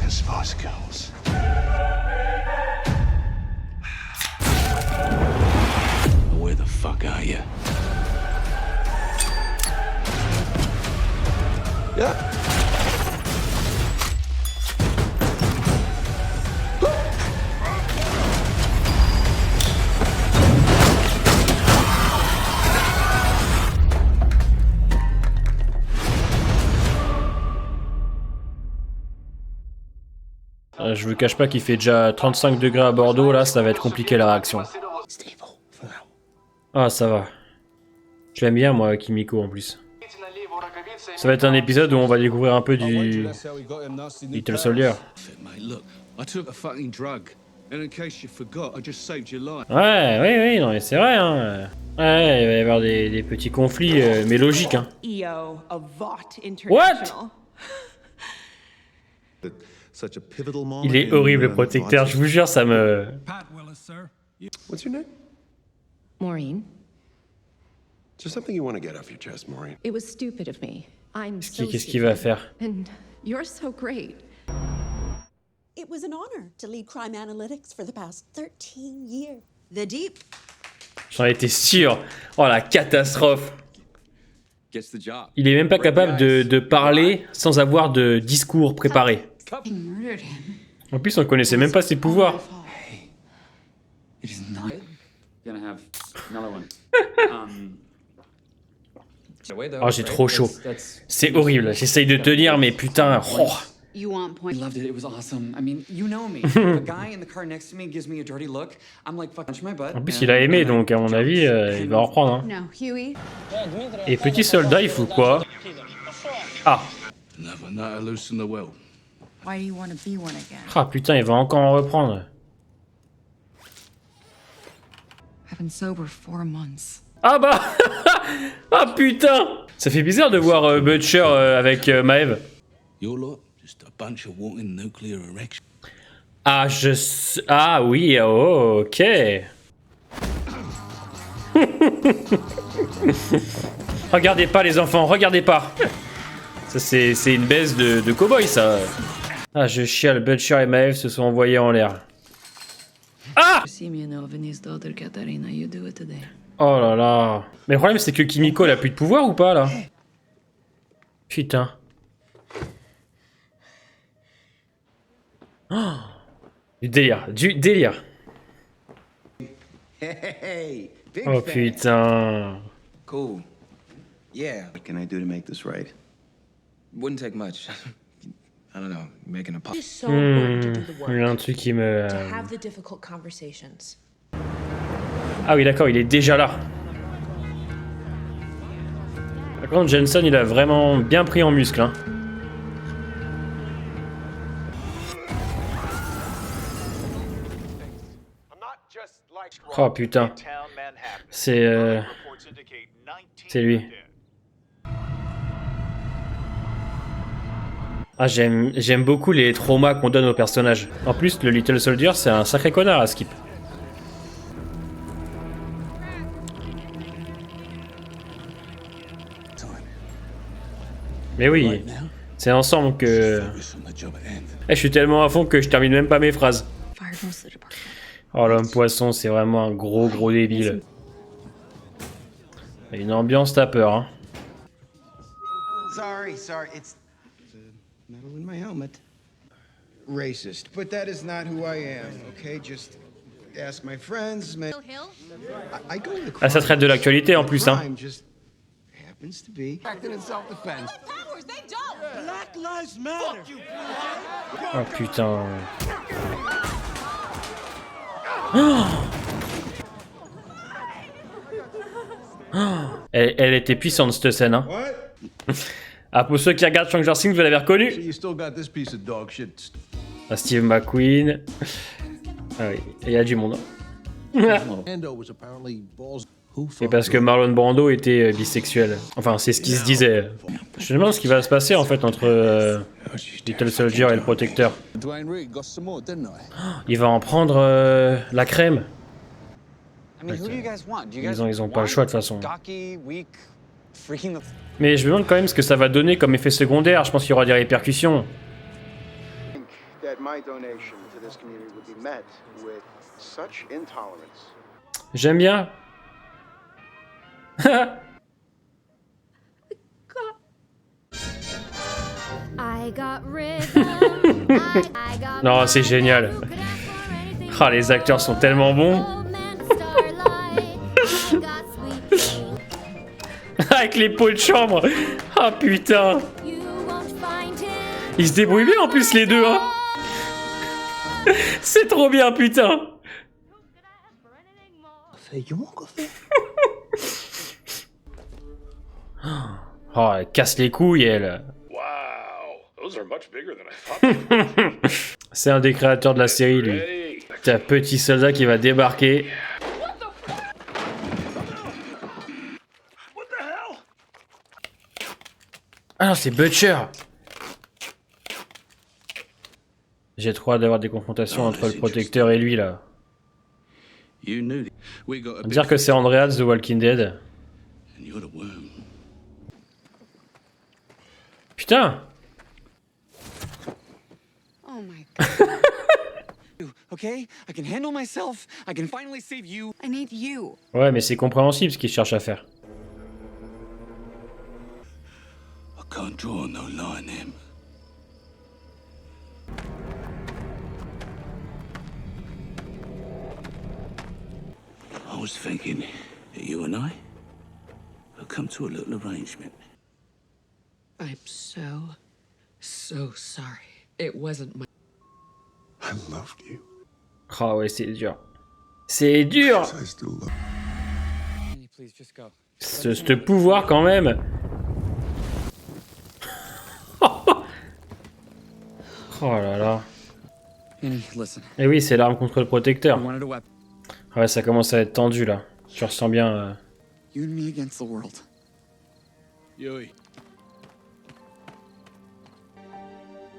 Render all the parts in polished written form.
fucking Spice Girls. Where the fuck are you? Yeah. Je vous cache pas qu'il fait déjà 35 degrés à Bordeaux, là ça va être compliqué la réaction. Ah ça va. Je l'aime bien moi, Kimiko en plus. Ça va être un épisode où on va découvrir un peu du Little Soldier. Ouais, oui, non mais c'est vrai hein. Ouais, il va y avoir des petits conflits, mais logiques hein. What? Il est horrible le protecteur, je vous jure, ça me... What's your name? Maureen. Is there something you want to get off your chest, Maureen? It was stupid of me. I'm so Qu'est-ce qu'il va faire? And you're so great. It was an honor to lead crime analytics for the past 13 years. The Deep. J'en étais sûr. Oh la catastrophe. Il est même pas capable de parler sans avoir de discours préparé. En plus, on connaissait même pas ses pouvoirs. Oh, j'ai trop chaud. C'est horrible. J'essaye de tenir, mais putain. Oh. You want point? Loved it. It was awesome. I mean, you know me. The guy in the car next to me gives me a dirty look. I'm like, fuck, punch my butt. En plus, il a aimé, donc à mon avis, il va en reprendre. Hein. No, Huey. Et petit soldat, il faut quoi? Ah. Why do you want to be one again? Ah putain, il va encore en reprendre. I've been sober 4 months. Ah bah. Ah putain. Ça fait bizarre de voir Butcher avec Maeve. Ah, ah oui, oh, ok. Regardez pas les enfants, regardez pas. Ça c'est une baisse de cow-boy ça. Ah, je chiale, Butcher et Maeve se sont envoyés en l'air. Ah! Oh là là. Mais le problème c'est que Kimiko elle a plus de pouvoir ou pas là? Putain. Oh, du délire. Oh putain. Cool. Yeah. What can I do to make this right? Wouldn't take much. I don't know, making a pop. Il y a un truc qui me... Ah oui d'accord, il est déjà là. Par contre, Jensen il a vraiment bien pris en muscle hein. Oh putain. C'est lui. Ah j'aime beaucoup les traumas qu'on donne aux personnages. En plus, le Little Soldier, c'est un sacré connard à Skip. Mais oui, c'est ensemble que... je suis tellement à fond que je termine même pas mes phrases. Oh l'homme poisson, c'est vraiment un gros débile. Il y a une ambiance, t'as peur hein. Sorry, it's metal in my helmet. Racist, but that is not who I am, okay? Just ask my friends. I go to the Ah, ça traite de l'actualité en plus hein. Just happens to be acting in self-defense. Black Lives Matter. Oh putain. Oh. Oh. Elle était puissante cette scène hein. Ah, pour ceux qui regardent Stranger Things, vous l'avez reconnu. Ah, Steve McQueen. Ah oui, il y a du monde. Et parce que Marlon Brando était bisexuel. Enfin, c'est ce qui se disait. Je me demande ce qui va se passer en fait entre Little Soldier et le protecteur. Il va en prendre la crème. Ils ont pas le choix de toute façon. Mais je me demande quand même ce que ça va donner comme effet secondaire. Je pense qu'il y aura des répercussions. my donation to this community would be met with such intolerance. J'aime bien. Non, c'est génial. Ah, les acteurs sont tellement bons. Avec les pots de chambre. Ah putain. Ils se débrouillent bien en plus les deux, hein. C'est trop bien, putain. Oh, elle casse les couilles, elle. C'est un des créateurs de la série, lui. T'as Petit Soldat qui va débarquer. Ah non, c'est Butcher. J'ai trop hâte d'avoir des confrontations entre le protecteur et lui, là. Dire que c'est Andreas The Walking Dead. Putain. Oh my Okay? I can handle myself. I can finally save you. I need you. Ouais, mais c'est compréhensible ce qu'il cherche à faire. I can't draw no line, him. I was thinking that you and I have come to a little arrangement. I'm so sorry. It wasn't my... I loved you. Ah ouais, c'est dur. C'est dur. I still love Please just go. Ce pouvoir quand même. Oh là là. Annie, listen. Et oui, c'est l'arme contre le protecteur. I wanted a weapon. Ouais, ça commence à être tendu là. Tu ressens bien. You and me against the world. Yui.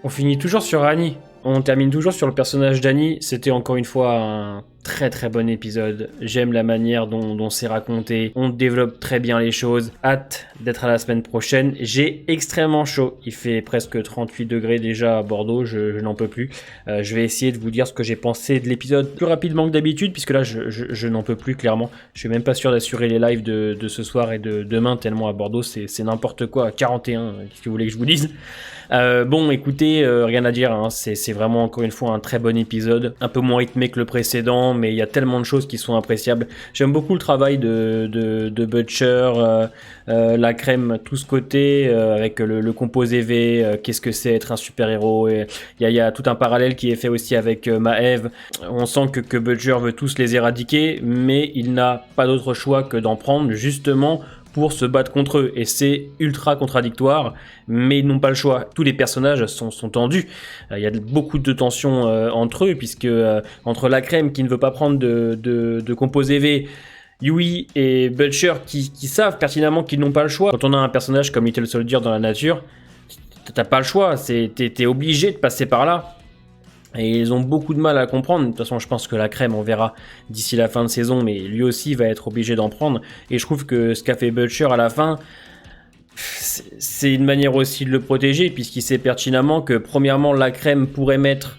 On finit toujours sur Annie. On termine toujours sur le personnage d'Annie. C'était encore une fois un très très bon épisode. J'aime la manière dont c'est raconté. On développe très bien les choses. Hâte d'être à la semaine prochaine. J'ai extrêmement chaud. Il fait presque 38 degrés déjà à Bordeaux. Je n'en peux plus. Je vais essayer de vous dire ce que j'ai pensé de l'épisode plus rapidement que d'habitude, puisque là je n'en peux plus clairement. Je suis même pas sûr d'assurer les lives de ce soir et de demain, tellement à Bordeaux c'est n'importe quoi. 41, qu'est-ce que vous voulez que je vous dise? Bon, écoutez, rien à dire, hein. C'est vraiment encore une fois un très bon épisode, un peu moins rythmé que le précédent, mais il y a tellement de choses qui sont appréciables. J'aime beaucoup le travail de Butcher, la crème, tout ce côté, avec le composé V, qu'est-ce que c'est être un super-héros, et il y a tout un parallèle qui est fait aussi avec Maeve. On sent que Butcher veut tous les éradiquer, mais il n'a pas d'autre choix que d'en prendre, justement, pour se battre contre eux, et c'est ultra contradictoire, mais ils n'ont pas le choix. Tous les personnages sont tendus, il y a beaucoup de tensions entre eux, puisque entre la crème qui ne veut pas prendre de composé V, Yui et Butcher qui savent pertinemment qu'ils n'ont pas le choix. Quand on a un personnage comme Little Soldier dans la nature, t'as pas le choix, t'es obligé de passer par là. Et ils ont beaucoup de mal à comprendre. De toute façon, je pense que la crème, on verra d'ici la fin de saison, mais lui aussi va être obligé d'en prendre. Et je trouve que ce qu'a fait Butcher à la fin, c'est une manière aussi de le protéger, puisqu'il sait pertinemment que, premièrement, la crème pourrait mettre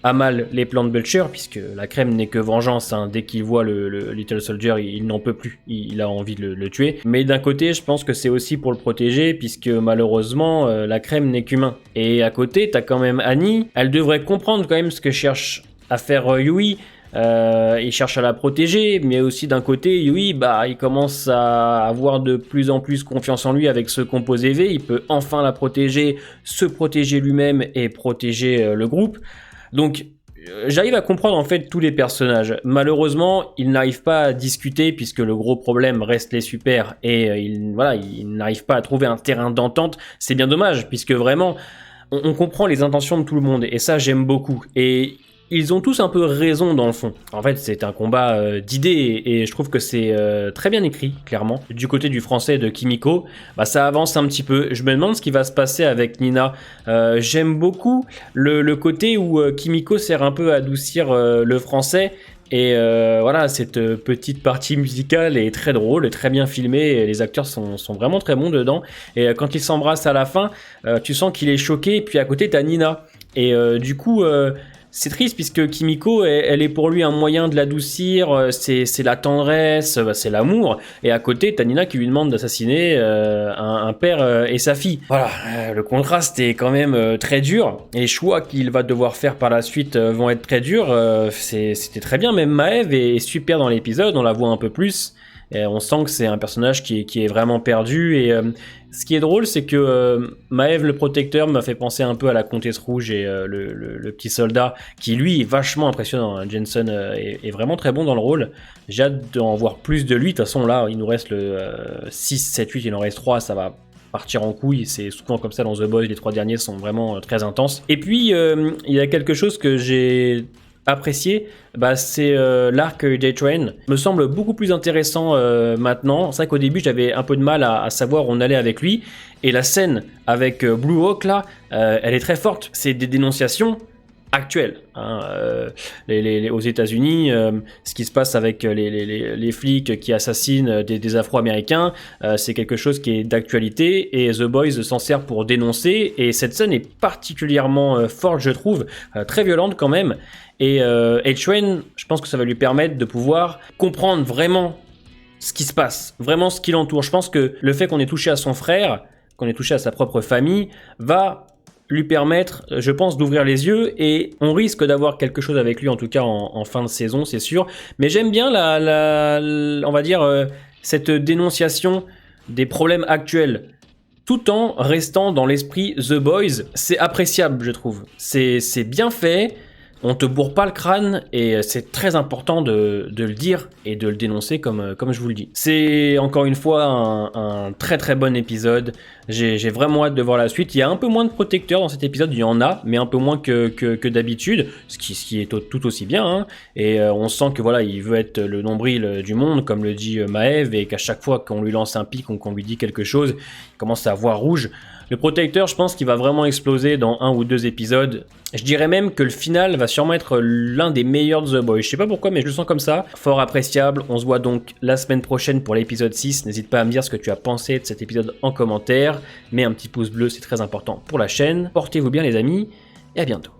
à mal les plans de Butcher, puisque la crème n'est que vengeance, hein. Dès qu'il voit le Little Soldier, il n'en peut plus, il a envie de le tuer. Mais d'un côté, je pense que c'est aussi pour le protéger, puisque malheureusement, la crème n'est qu'humain. Et à côté, t'as quand même Annie, elle devrait comprendre quand même ce que cherche à faire Yui. Il cherche à la protéger, mais aussi d'un côté, Yui, il commence à avoir de plus en plus confiance en lui avec ce composé V. Il peut enfin la protéger, se protéger lui-même et protéger le groupe. Donc, j'arrive à comprendre en fait tous les personnages. Malheureusement, ils n'arrivent pas à discuter puisque le gros problème reste les super et ils n'arrivent pas à trouver un terrain d'entente. C'est bien dommage puisque vraiment, on comprend les intentions de tout le monde et ça, j'aime beaucoup. Et ils ont tous un peu raison dans le fond. En fait, c'est un combat d'idées et je trouve que c'est très bien écrit, clairement. Du côté du français de Kimiko, ça avance un petit peu. Je me demande ce qui va se passer avec Nina. J'aime beaucoup le côté où Kimiko sert un peu à adoucir le français. Et voilà, cette petite partie musicale est très drôle, très bien filmée, et les acteurs sont vraiment très bons dedans. Et quand ils s'embrassent à la fin, tu sens qu'il est choqué, et puis à côté t'as Nina. Et du coup, c'est triste puisque Kimiko, elle est pour lui un moyen de l'adoucir, c'est la tendresse, c'est l'amour. Et à côté, t'as Nina qui lui demande d'assassiner un père et sa fille. Voilà, le contraste est quand même très dur. Et les choix qu'il va devoir faire par la suite vont être très durs. C'était très bien, même Maeve est super dans l'épisode, on la voit un peu plus. Et on sent que c'est un personnage qui est vraiment perdu. Et ce qui est drôle, c'est que Maeve le protecteur m'a fait penser un peu à la Comtesse Rouge et le petit soldat, qui lui est vachement impressionnant. Hein. Jensen est vraiment très bon dans le rôle. J'ai hâte d'en voir plus de lui. De toute façon, là, il nous reste le 6, 7, 8, il en reste 3, ça va partir en couille. C'est souvent comme ça dans The Boys, les 3 derniers sont vraiment très intenses. Et puis, il y a quelque chose que j'ai apprécié, c'est l'arc J-Train. Me semble beaucoup plus intéressant maintenant. C'est vrai qu'au début j'avais un peu de mal à savoir où on allait avec lui, et la scène avec Blue Hawk là, elle est très forte. C'est des dénonciations actuelles, hein, aux États-Unis, ce qui se passe avec les flics qui assassinent des Afro-Américains, c'est quelque chose qui est d'actualité, et The Boys s'en sert pour dénoncer, et cette scène est particulièrement forte, je trouve, très violente quand même. Et H-Train, je pense que ça va lui permettre de pouvoir comprendre vraiment ce qui se passe, vraiment ce qui l'entoure. Je pense que le fait qu'on ait touché à son frère, qu'on ait touché à sa propre famille, va lui permettre, je pense, d'ouvrir les yeux, et on risque d'avoir quelque chose avec lui, en tout cas en fin de saison, c'est sûr. Mais j'aime bien on va dire, cette dénonciation des problèmes actuels, tout en restant dans l'esprit The Boys. C'est appréciable, je trouve. C'est bien fait. On te bourre pas le crâne, et c'est très important de le dire et de le dénoncer comme je vous le dis. C'est encore une fois un très très bon épisode. J'ai vraiment hâte de voir la suite. Il y a un peu moins de protecteurs dans cet épisode, il y en a, mais un peu moins que d'habitude, ce qui est tout aussi bien. Hein. Et on sent que voilà, il veut être le nombril du monde, comme le dit Maeve, et qu'à chaque fois qu'on lui lance un pic ou qu'on lui dit quelque chose, il commence à voir rouge. Le protecteur, je pense qu'il va vraiment exploser dans 1 ou 2 épisodes. Je dirais même que le final va sûrement être l'un des meilleurs de The Boys. Je sais pas pourquoi, mais je le sens comme ça. Fort appréciable. On se voit donc la semaine prochaine pour l'épisode 6. N'hésite pas à me dire ce que tu as pensé de cet épisode en commentaire. Mets un petit pouce bleu, c'est très important pour la chaîne. Portez-vous bien les amis, et à bientôt.